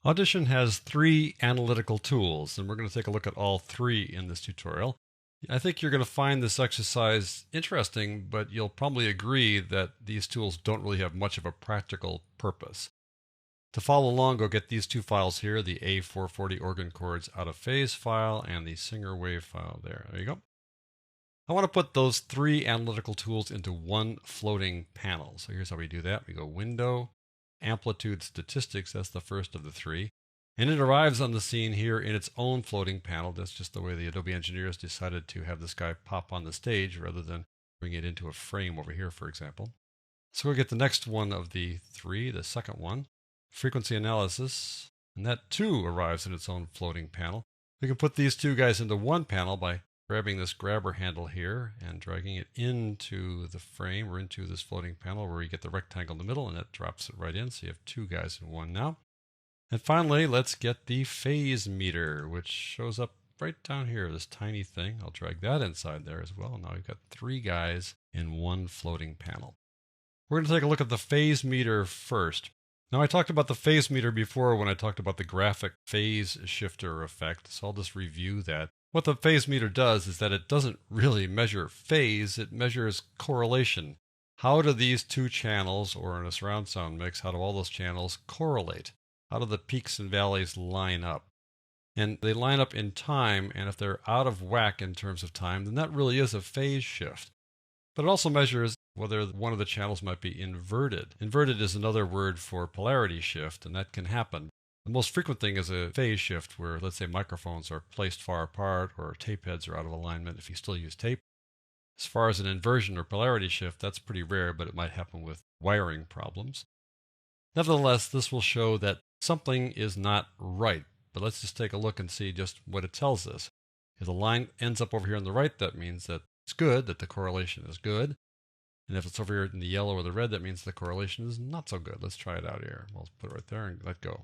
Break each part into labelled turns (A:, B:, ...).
A: Audition has three analytical tools, and we're going to take a look at all three in this tutorial. I think you're going to find this exercise interesting, but you'll probably agree that these tools don't really have much of a practical purpose. To follow along, go get these two files here, the A440 organ chords out of phase file and the singer wave file there. There you go. I want to put those three analytical tools into one floating panel. So here's how we do that. We go Window, Amplitude Statistics, that's the first of the three. And it arrives on the scene here in its own floating panel. That's just the way the Adobe engineers decided to have this guy pop on the stage rather than bring it into a frame over here, for example. So we'll get the next one of the three, the second one, frequency analysis, and that too arrives in its own floating panel. We can put these two guys into one panel by grabbing this grabber handle here and dragging it into the frame or into this floating panel where you get the rectangle in the middle, and that drops it right in. So you have two guys in one now. And finally, let's get the phase meter, which shows up right down here, this tiny thing. I'll drag that inside there as well. Now we've got three guys in one floating panel. We're going to take a look at the phase meter first. Now I talked about the phase meter before when I talked about the graphic phase shifter effect, so I'll just review that. What the phase meter does is that it doesn't really measure phase, it measures correlation. How do these two channels, or in a surround sound mix, how do all those channels correlate? How do the peaks and valleys line up? And they line up in time, and if they're out of whack in terms of time, then that really is a phase shift. But it also measures whether one of the channels might be inverted. Inverted is another word for polarity shift, and that can happen. The most frequent thing is a phase shift where, let's say, microphones are placed far apart or tape heads are out of alignment if you still use tape. As far as an inversion or polarity shift, that's pretty rare, but it might happen with wiring problems. Nevertheless, this will show that something is not right, but let's just take a look and see just what it tells us. If the line ends up over here on the right, that means that it's good, that the correlation is good. And if it's over here in the yellow or the red, that means the correlation is not so good. Let's try it out here. We'll put it right there and let go.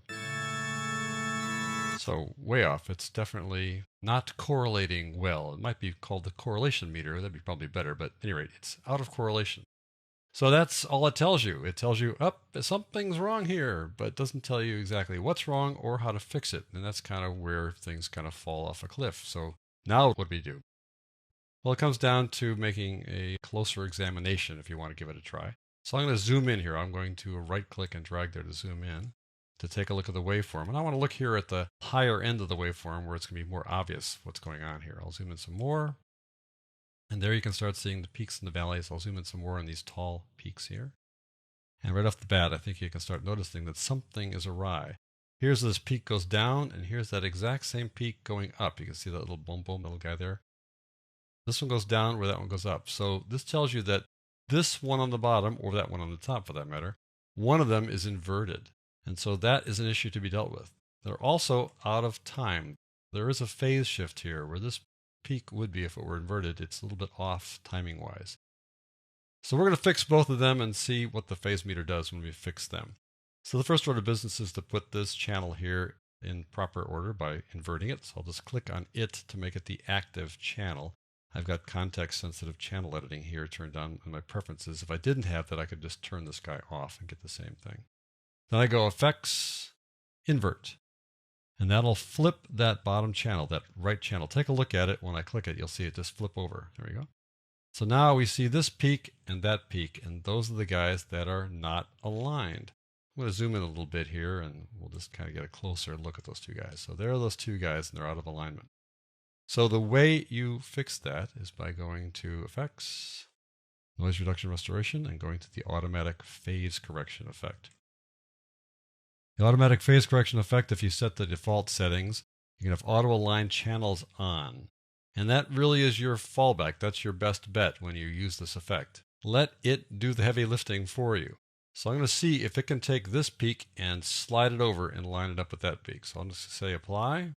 A: So way off. It's definitely not correlating well. It might be called the correlation meter. That'd be probably better, but at any rate, it's out of correlation. So that's all it tells you. It tells you, something's wrong here, but it doesn't tell you exactly what's wrong or how to fix it. And that's kind of where things kind of fall off a cliff. So now what do we do? Well, it comes down to making a closer examination if you want to give it a try. So I'm going to zoom in here. I'm going to right click and drag there to zoom in to take a look at the waveform. And I want to look here at the higher end of the waveform where it's going to be more obvious what's going on here. I'll zoom in some more. And there you can start seeing the peaks and the valleys. I'll zoom in some more on these tall peaks here. And right off the bat, I think you can start noticing that something is awry. Here's this peak goes down, and here's that exact same peak going up. You can see that little boom boom little guy there. This one goes down where that one goes up. So this tells you that this one on the bottom, or that one on the top for that matter, one of them is inverted. And so that is an issue to be dealt with. They're also out of time. There is a phase shift here where this peak would be if it were inverted. It's a little bit off timing wise. So we're going to fix both of them and see what the phase meter does when we fix them. So the first order of business is to put this channel here in proper order by inverting it. So I'll just click on it to make it the active channel. I've got context sensitive channel editing here turned on in my preferences. If I didn't have that, I could just turn this guy off and get the same thing. Then I go Effects, Invert. And that'll flip that bottom channel, that right channel. Take a look at it. When I click it, you'll see it just flip over. There we go. So now we see this peak and that peak, and those are the guys that are not aligned. I'm going to zoom in a little bit here, and we'll just kind of get a closer look at those two guys. So there are those two guys, and they're out of alignment. So the way you fix that is by going to Effects, Noise Reduction Restoration, and going to the Automatic Phase Correction effect. The automatic phase correction effect, if you set the default settings, you can have auto align channels on. And that really is your fallback. That's your best bet when you use this effect. Let it do the heavy lifting for you. So I'm going to see if it can take this peak and slide it over and line it up with that peak. So I'll just say apply,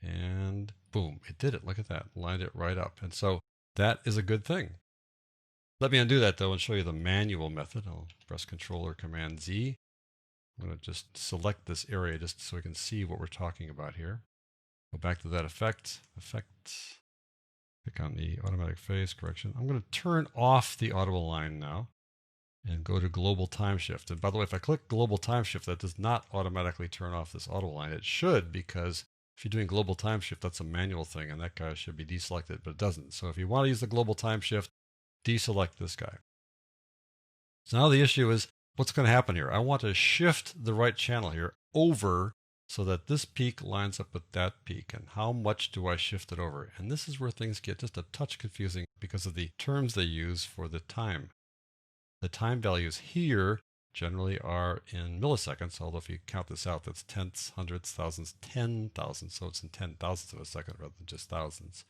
A: and boom, it did it. Look at that, lined it right up. And so that is a good thing. Let me undo that though and show you the manual method. I'll press Control or Command Z. I'm going to just select this area just so we can see what we're talking about here. Go back to that effect, click on the automatic phase correction. I'm going to turn off the auto align now. and go to global time shift. And by the way, if I click global time shift, that does not automatically turn off this auto line. It should, because if you're doing global time shift, that's a manual thing, and that guy should be deselected, but it doesn't. So if you want to use the global time shift, deselect this guy. So now the issue is, what's going to happen here? I want to shift the right channel here over so that this peak lines up with that peak. And how much do I shift it over? And this is where things get just a touch confusing because of the terms they use for the time. The time values here generally are in milliseconds, although if you count this out, that's tenths, hundredths, thousandths, 10,000. So it's in 10,000ths of a second rather than just thousands.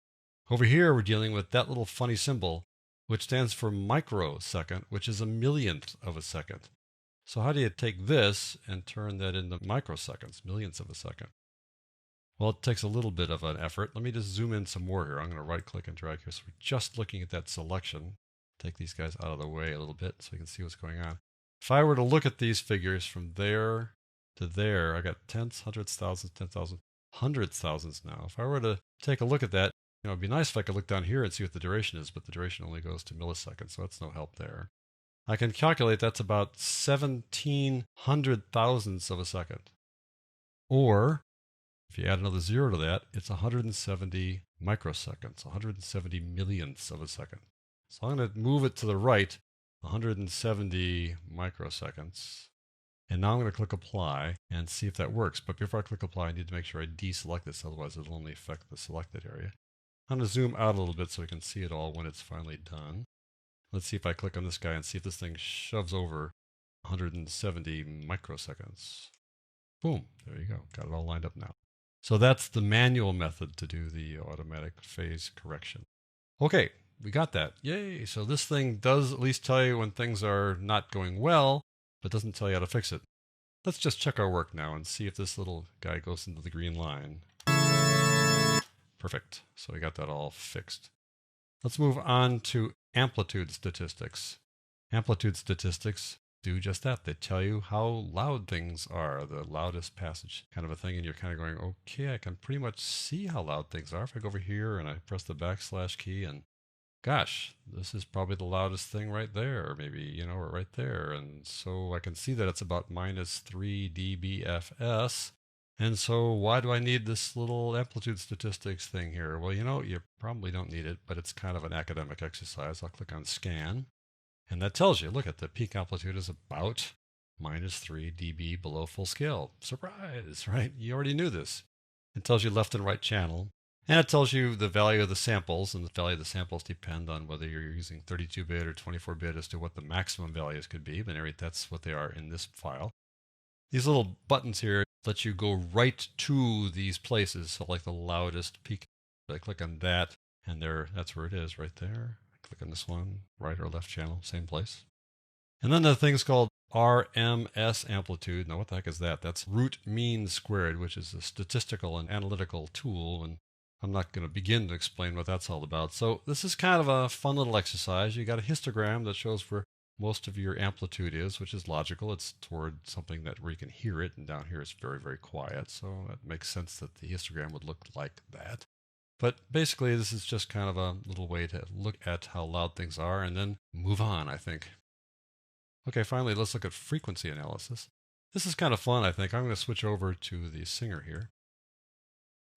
A: Over here, we're dealing with that little funny symbol, which stands for microsecond, which is a millionth of a second. So how do you take this and turn that into microseconds, millionths of a second? Well, it takes a little bit of an effort. Let me just zoom in some more here. I'm going to right click and drag here. So we're just looking at that selection. Take these guys out of the way a little bit so we can see what's going on. If I were to look at these figures from there to there, I got tenths, hundredths, thousands, 10,000, hundreds, thousands now. If I were to take a look at that, it'd be nice if I could look down here and see what the duration is, but the duration only goes to milliseconds, so that's no help there. I can calculate that's about 1,700 thousandths of a second. Or, if you add another zero to that, it's 170 microseconds, 170 millionths of a second. So I'm going to move it to the right, 170 microseconds. And now I'm going to click apply and see if that works. But before I click apply, I need to make sure I deselect this, otherwise it'll only affect the selected area. I'm going to zoom out a little bit so we can see it all when it's finally done. Let's see if I click on this guy and see if this thing shoves over 170 microseconds. Boom, there you go. Got it all lined up now. So that's the manual method to do the automatic phase correction. Okay, we got that. Yay! So this thing does at least tell you when things are not going well, but doesn't tell you how to fix it. Let's just check our work now and see if this little guy goes into the green line. Perfect. So we got that all fixed. Let's move on to amplitude statistics. Amplitude statistics do just that. They tell you how loud things are, the loudest passage kind of a thing, and you're kind of going, okay, I can pretty much see how loud things are. If I go over here and I press the backslash key and gosh, this is probably the loudest thing right there, or maybe, or right there. And so I can see that it's about -3 dBFS. And so why do I need this little amplitude statistics thing here? Well, you probably don't need it, but it's kind of an academic exercise. I'll click on scan, and that tells you, look at the peak amplitude is about -3 dB below full scale. Surprise, right? You already knew this. It tells you left and right channel, and it tells you the value of the samples, and the value of the samples depend on whether you're using 32-bit or 24-bit as to what the maximum values could be, but anyway, that's what they are in this file. These little buttons here let you go right to these places. So like the loudest peak, I click on that, and that's where it is, right there. I click on this one, right or left channel, same place. And then the thing's called RMS amplitude. Now what the heck is that? That's root mean squared, which is a statistical and analytical tool, and I'm not going to begin to explain what that's all about. So this is kind of a fun little exercise. You got a histogram that shows where most of your amplitude is, which is logical. It's toward something where you can hear it, and down here it's very, very quiet. So it makes sense that the histogram would look like that. But basically, this is just kind of a little way to look at how loud things are and then move on, I think. Okay, finally, let's look at frequency analysis. This is kind of fun, I think. I'm going to switch over to the Singer here.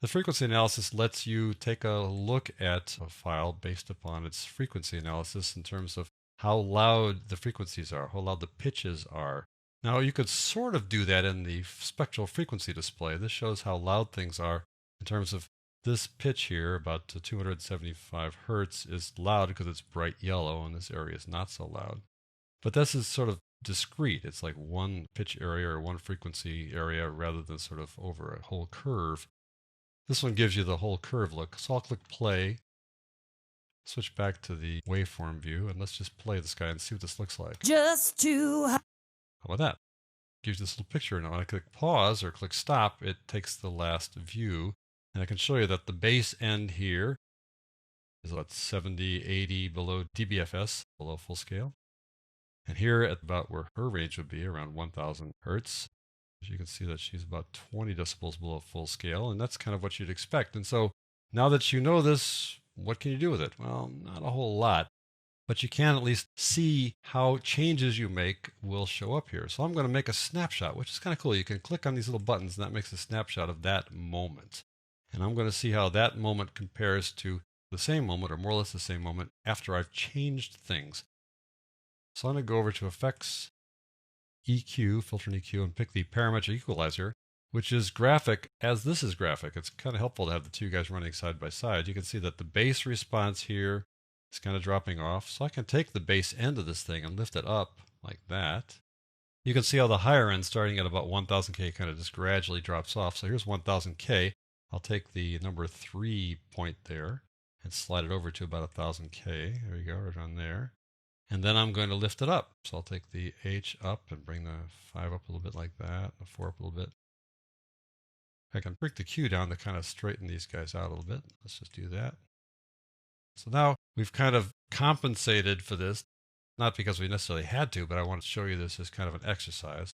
A: The frequency analysis lets you take a look at a file based upon its frequency analysis in terms of how loud the frequencies are, how loud the pitches are. Now, you could sort of do that in the spectral frequency display. This shows how loud things are in terms of this pitch here, about 275 hertz, is loud because it's bright yellow, and this area is not so loud. But this is sort of discrete. It's like one pitch area or one frequency area rather than sort of over a whole curve. This one gives you the whole curve look. So I'll click play. Switch back to the waveform view, and let's just play this guy and see what this looks like. How about that? Gives you this little picture. Now when I click pause or click stop, it takes the last view, and I can show you that the base end here is about 70, 80 below dBFS, below full scale. And here at about where her range would be, around 1000 hertz, as you can see that she's about 20 decibels below full scale, and that's kind of what you'd expect. And so now that you know this, what can you do with it? Well, not a whole lot. but you can at least see how changes you make will show up here. So I'm going to make a snapshot, which is kind of cool. You can click on these little buttons and that makes a snapshot of that moment. And I'm going to see how that moment compares to the same moment, or more or less the same moment, after I've changed things. So I'm going to go over to Effects, EQ, Filter and EQ, and pick the Parametric Equalizer, which is graphic as this is graphic. It's kind of helpful to have the two guys running side by side. You can see that the bass response here is kind of dropping off. So I can take the bass end of this thing and lift it up like that. You can see how the higher end, starting at about 1000K, kind of just gradually drops off. So here's 1000K. I'll take the number 3 point there and slide it over to about 1000K. There you go, right on there. And then I'm going to lift it up. So I'll take the H up and bring the 5 up a little bit like that, the 4 up a little bit. I can break the Q down to kind of straighten these guys out a little bit. Let's just do that. So now we've kind of compensated for this, not because we necessarily had to, but I want to show you this as kind of an exercise.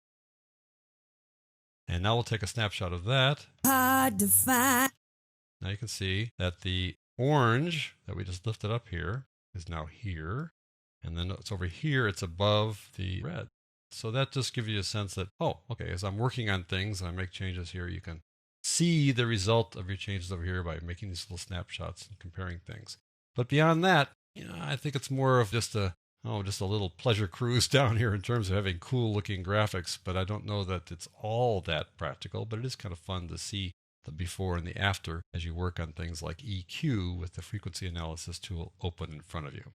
A: And now we'll take a snapshot of that. Hard to find. Now you can see that the orange that we just lifted up here is now here. And then it's over here, it's above the red. So that just gives you a sense that, oh, okay, as I'm working on things and I make changes here, you can see the result of your changes over here by making these little snapshots and comparing things. But beyond that, I think it's more of just a little pleasure cruise down here in terms of having cool looking graphics, but I don't know that it's all that practical, but it is kind of fun to see the before and the after as you work on things like EQ with the frequency analysis tool open in front of you.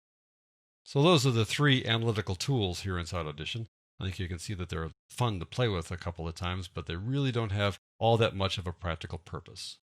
A: So those are the 3 analytical tools here inside Audition. I think you can see that they're fun to play with a couple of times, but they really don't have all that much of a practical purpose.